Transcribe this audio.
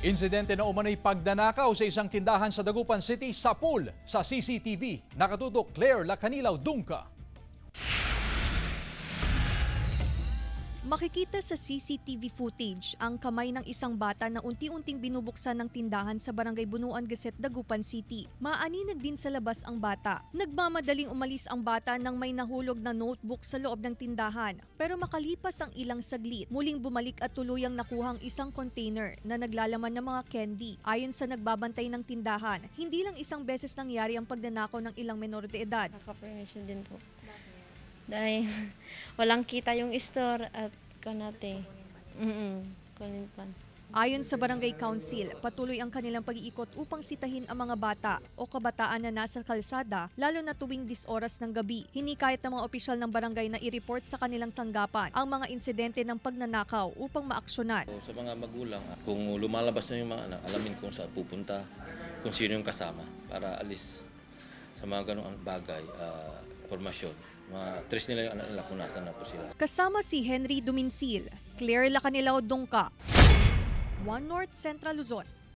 Insidente na umano'y pagdanakaw sa isang tindahan sa Dagupan City, sapul sa CCTV. Nakatutok Claire Lacanilaw Dungka. Makikita sa CCTV footage ang kamay ng isang bata na unti-unting binubuksan ng tindahan sa Barangay Bunuan Gasset, Dagupan City. Maaninag din sa labas ang bata. Nagmamadaling umalis ang bata nang may nahulog na notebook sa loob ng tindahan. Pero makalipas ang ilang saglit, muling bumalik at tuluyang nakuhang isang container na naglalaman ng mga candy. Ayon sa nagbabantay ng tindahan, hindi lang isang beses nangyari ang pagnanakaw ng ilang menor de edad. Naka-permission din po. Dahil walang kita yung store at kanate. Kunin pa. Ayon sa Barangay Council, patuloy ang kanilang pag-iikot upang sitahin ang mga bata o kabataan na nasa kalsada, lalo na tuwing 10 oras ng gabi. Hinikayat ng mga opisyal ng barangay na i-report sa kanilang tanggapan ang mga insidente ng pagnanakaw upang maaksyonan. Sa mga magulang, kung lumalabas na yung mga anak, alamin kung saan pupunta, kung sino yung kasama para alis sa mga ganung bagay, informasyon. Ma-trace nila yung anak nila kung nasaan na po sila. Kasama si Henry Duminsil, Claire Lacanilaw Dungka, One North Central Luzon.